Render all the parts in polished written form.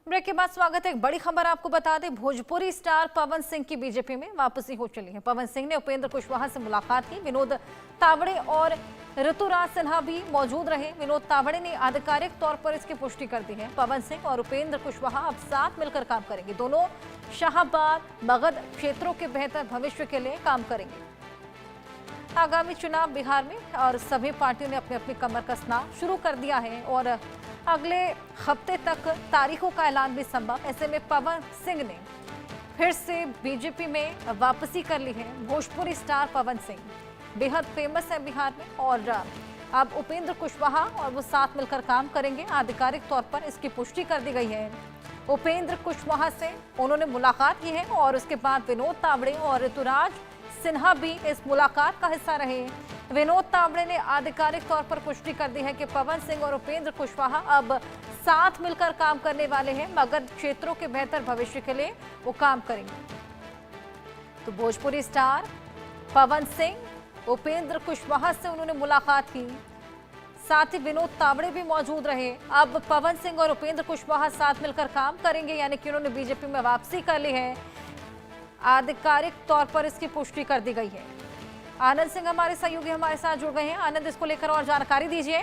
Break के बाद स्वागत है। एक बड़ी खबर आपको बता दें, भोजपुरी स्टार पवन सिंह की बीजेपी में वापसी हो चली है। पवन सिंह ने उपेंद्र कुशवाहा से मुलाकात की। विनोद तावड़े और ऋतुराज सिन्हा भी मौजूद रहे। विनोद तावड़े ने आधिकारिक तौर पर इसकी पुष्टि कर दी है। पवन सिंह और उपेंद्र कुशवाहा अब साथ मिलकर काम करेंगे। दोनों शाहाबाद मगध क्षेत्रों के बेहतर भविष्य के लिए काम करेंगे। आगामी चुनाव बिहार में और सभी पार्टियों ने अपनी अपनी कमर कसना शुरू कर दिया है और अगले हफ्ते तक तारीखों का ऐलान भी संभव। ऐसे में पवन सिंह ने फिर से बीजेपी में वापसी कर ली है। भोजपुरी स्टार पवन सिंह बेहद फेमस है बिहार में और अब उपेंद्र कुशवाहा और वो साथ मिलकर काम करेंगे। आधिकारिक तौर पर इसकी पुष्टि कर दी गई है। उपेंद्र कुशवाहा से उन्होंने मुलाकात की है और उसके बाद विनोद तावड़े और ऋतुराज सिन्हा भी इस मुलाकात का हिस्सा रहे। विनोद तावड़े ने आधिकारिक तौर पर पुष्टि कर दी है कि पवन सिंह और उपेंद्र कुशवाहा अब साथ मिलकर काम करने वाले हैं। मगध क्षेत्रों के बेहतर भविष्य के लिए वो काम करेंगे। तो भोजपुरी स्टार पवन सिंह उपेंद्र कुशवाहा से उन्होंने मुलाकात की, साथ ही विनोद तावड़े भी मौजूद रहे। अब पवन सिंह और उपेंद्र कुशवाहा साथ मिलकर काम करेंगे, यानी कि उन्होंने बीजेपी में वापसी कर ली है। आधिकारिक तौर पर इसकी पुष्टि कर दी गई है। आनंद सिंह हमारे सहयोगी हमारे साथ जुड़ गए हैं। आनंद, इसको लेकर और जानकारी दीजिए।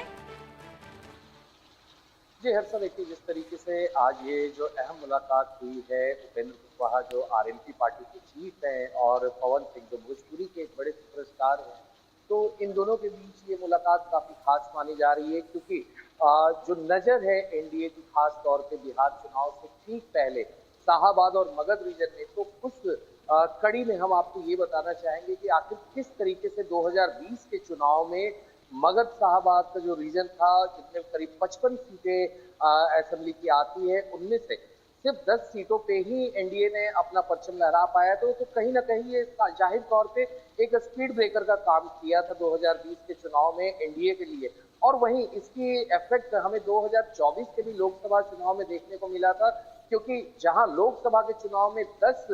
जी हर्षा, देखिए जिस तरीके से आज ये जो अहम मुलाकात हुई है, उपेंद्र कुशवाहा जो आरएलपी पार्टी के चीफ हैं और पवन सिंह जो भोजपुरी के एक बड़े सुपरस्टार हैं, तो इन दोनों के बीच ये मुलाकात काफी खास मानी जा रही है क्योंकि जो नजर है एनडीए की खास तौर पे बिहार चुनाव से ठीक पहले शाहाबाद और मगध रीजन में, तो उस कड़ी में हम आपको ये बताना चाहेंगे कि आखिर किस तरीके से 2020 के चुनाव में मगध शाहाबाद का जो रीजन था, जिसमें करीब 55 सीटें असेंबली की आती है, उनमें से सिर्फ 10 सीटों पे ही एनडीए ने अपना परचम लहरा पाया। तो कहीं ना कहीं ये जाहिर तौर पे एक स्पीड ब्रेकर का काम किया था 2020 के चुनाव में एनडीए के लिए। और वहीं इसकी इफेक्ट हमें 2024 के भी लोकसभा चुनाव में देखने को मिला था, क्योंकि जहां लोकसभा के चुनाव में 10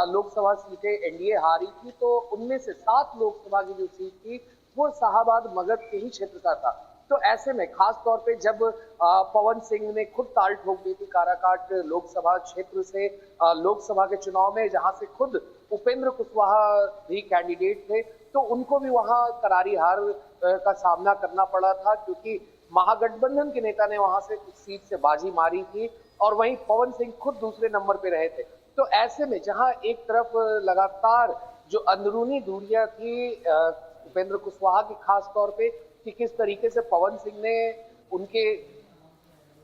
लोकसभा सीटें एनडीए हारी थी, तो उनमें से 7 लोकसभा की जो सीट थी वो शाहाबाद मगध के ही क्षेत्र का था। तो ऐसे में खास तौर पे जब पवन सिंह ने खुद ताल ठोक दी थी काराकाट लोकसभा क्षेत्र से लोकसभा के चुनाव में, जहां से खुद उपेंद्र कुशवाहा भी कैंडिडेट थे, तो उनको भी वहां करारी हार का सामना करना पड़ा था, क्योंकि महागठबंधन के नेता ने वहां से उस सीट से बाजी मारी थी और वहीं पवन सिंह खुद दूसरे नंबर पे रहे थे। तो ऐसे में जहां एक तरफ लगातार जो अंदरूनी दूरियां थी उपेंद्र कुशवाहा की खास तौर पे कि किस तरीके से पवन सिंह ने उनके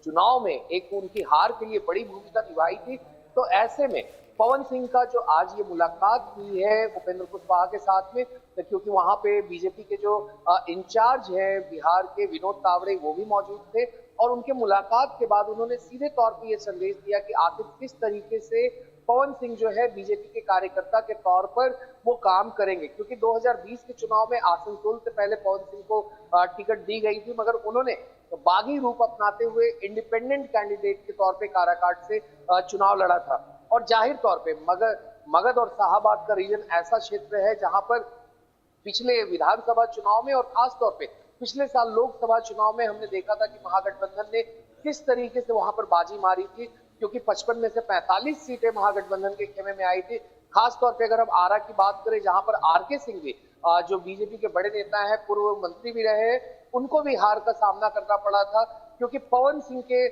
चुनाव में एक उनकी हार के लिए बड़ी भूमिका निभाई थी, तो ऐसे में पवन सिंह का जो आज ये मुलाकात हुई है उपेंद्र कुशवाहा के साथ में, तो क्योंकि वहां पे बीजेपी के जो इंचार्ज है बिहार के विनोद तावड़े वो भी मौजूद थे और उनके मुलाकात के बाद उन्होंने सीधे तौर पर यह संदेश दिया कि आखिर किस तरीके से पवन सिंह जो है बीजेपी के कार्यकर्ता के तौर पर वो काम करेंगे, क्योंकि 2020 के चुनाव में आसनसोल से पहले पवन सिंह को टिकट दी गई थी, मगर उन्होंने बागी रूप अपनाते हुए इंडिपेंडेंट कैंडिडेट के तौर पे काराकाट से चुनाव लड़ा था। और जाहिर तौर पे मगध और शाहाबाद का रीजन ऐसा क्षेत्र है जहां पर पिछले विधानसभा चुनाव में और खास तौर पे पिछले साल लोकसभा चुनाव में हमने देखा था कि महागठबंधन ने किस तरीके से वहां पर बाजी मारी थी, क्योंकि 55 में से 45 सीटें महागठबंधन के खेमे में आई थी। खास तौर पे अगर हम आरा की बात करें, जहां पर आरके सिंह भी जो बीजेपी के बड़े नेता हैं, पूर्व मंत्री भी रहे, उनको भी हार का सामना करना पड़ा था, क्योंकि पवन सिंह के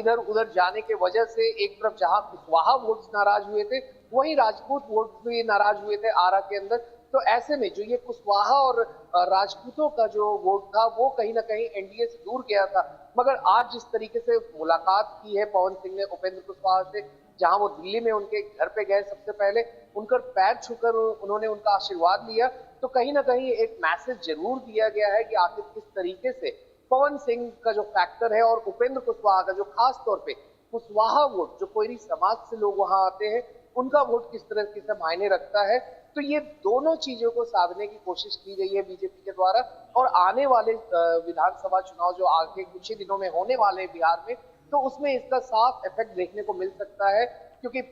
इधर उधर जाने के वजह से एक तरफ जहां कुशवाहा वोट नाराज हुए थे, वहीं राजपूत वोट भी नाराज हुए थे आरा के अंदर। तो ऐसे में जो ये कुशवाहा और राजपूतों का जो वोट था वो कहीं ना कहीं एनडीए से दूर गया था। मगर आज जिस तरीके से मुलाकात की है पवन सिंह ने उपेंद्र कुशवाहा से, जहां वो दिल्ली में उनके घर पे गए, सबसे पहले उनका पैर छूकर उन्होंने उनका आशीर्वाद लिया, तो कहीं ना कहीं एक मैसेज जरूर दिया गया है कि आखिर किस तरीके से पवन सिंह का जो फैक्टर है और उपेंद्र कुशवाहा का जो खास तौर पे कुशवाहा वोट, जो कोयरी समाज से लोग वहां आते हैं, उनका वोट किस तरह से मायने रखता है। तो ये दोनों चीजों को साधने की कोशिश की गई है बीजेपी के द्वारा। और आने वाले विधानसभा चुनाव जो आगे कुछ ही दिनों में होने वाले हैं बिहार में, तो उसमें इसका साफ इफेक्ट देखने को मिल सकता है, क्योंकि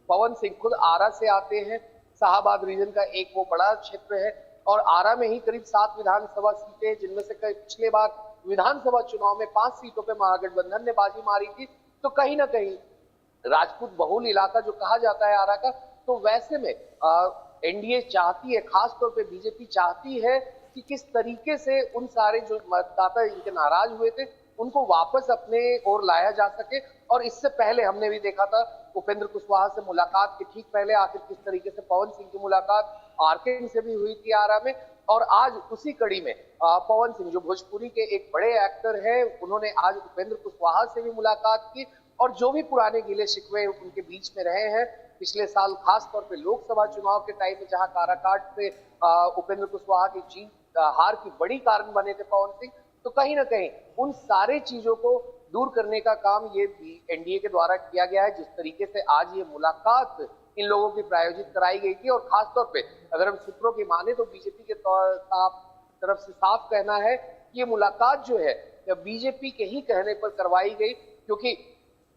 पवन सिंह खुद आरा से आते हैं, शाहाबाद रीजन का एक वो बड़ा क्षेत्र है और आरा में ही करीब 7 विधानसभा सीटें, जिनमें से पिछले बार विधानसभा चुनाव में 5 सीटों पे महागठबंधन ने बाजी मारी थी, तो कहीं ना कहीं राजपूत बहुल इलाका जो कहा जाता है आरा का, तो वैसे में एनडीए चाहती है, खासतौर पे बीजेपी चाहती है कि किस तरीके से उन सारे जो मतदाता इनके नाराज हुए थे उनको वापस अपने ओर लाया जा सके। और इससे पहले हमने भी देखा था उपेंद्र कुशवाहा से मुलाकात के ठीक पहले आखिर किस तरीके से पवन सिंह की मुलाकात आरके से भी हुई थी आरा में। और आज उसी कड़ी में पवन सिंह जो भोजपुरी के एक बड़े एक्टर हैं, उन्होंने आज उपेंद्र कुशवाहा से भी मुलाकात की और जो भी पुराने गिले शिकवे उनके बीच में रहे हैं पिछले साल, खास तौर पे लोकसभा चुनाव के टाइम में जहां काराकाट से उपेंद्र कुशवाहा की जीत हार की बड़ी कारण बने थे पवन सिंह, तो कहीं ना कहीं उन सारे चीजों को दूर करने का काम ये एनडीए के द्वारा किया गया है। जिस तरीके से आज ये मुलाकात इन लोगों की प्रायोजित कराई गई थी, और खासतौर पे अगर हम सूत्रों की माने तो बीजेपी के तरफ से साफ कहना है कि ये मुलाकात जो है बीजेपी के ही कहने पर करवाई गई, क्योंकि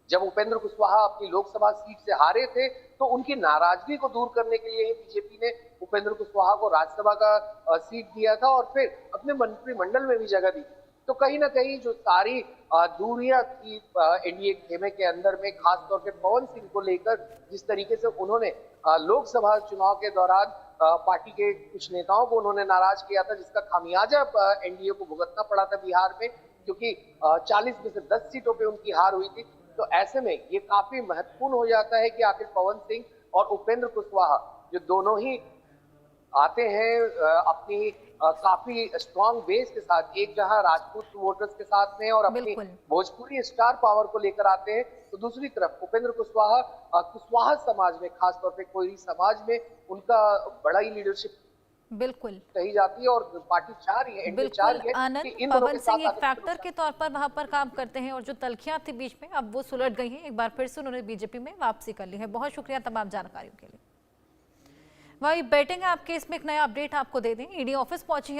जब उपेंद्र कुशवाहा अपनी लोकसभा सीट से हारे थे तो उनकी नाराजगी को दूर करने के लिए ही बीजेपी ने उपेंद्र कुशवाहा को राज्यसभा का सीट दिया था और फिर अपने मंत्रिमंडल में भी जगह दी। तो कहीं ना कहीं जो सारी दूरियां थी एनडीए खेमे के अंदर में, खासतौर पे पवन सिंह को लेकर जिस तरीके से उन्होंने लोकसभा चुनाव के दौरान पार्टी के कुछ नेताओं को उन्होंने नाराज किया था, जिसका खामियाजा एनडीए को भुगतना पड़ा था बिहार में, क्योंकि 40 में से 10 सीटों पे उनकी हार हुई थी। तो ऐसे में ये काफी महत्वपूर्ण हो जाता है कि आखिर पवन सिंह और उपेंद्र कुशवाहा जो दोनों ही आते हैं अपनी काफी स्ट्रॉन्ग बेस के साथ, एक जहां राजपूत वोटर्स के साथ में और अपनी भोजपुरी स्टार पावर को लेकर आते हैं, तो दूसरी तरफ उपेंद्र कुशवाहा कुशवाहा समाज में, खासतौर पे कोयरी समाज में उनका बड़ा ही लीडरशिप बिल्कुल कही जाती है और पार्टी चाह रही है, एनडीए चाह रही है आनंद, कि इन दोनों पवन के साथ सिंह एक फैक्टर के तौर पर वहां पर काम करते हैं और जो तलखियां थी बीच में अब वो सुलझ गई हैं। एक बार फिर से उन्होंने बीजेपी में वापसी कर ली है। बहुत शुक्रिया तमाम जानकारियों के लिए। वही बैटिंग ऐप केस में एक नया अपडेट आपको दे दें। ईडी ऑफिस पहुंची है और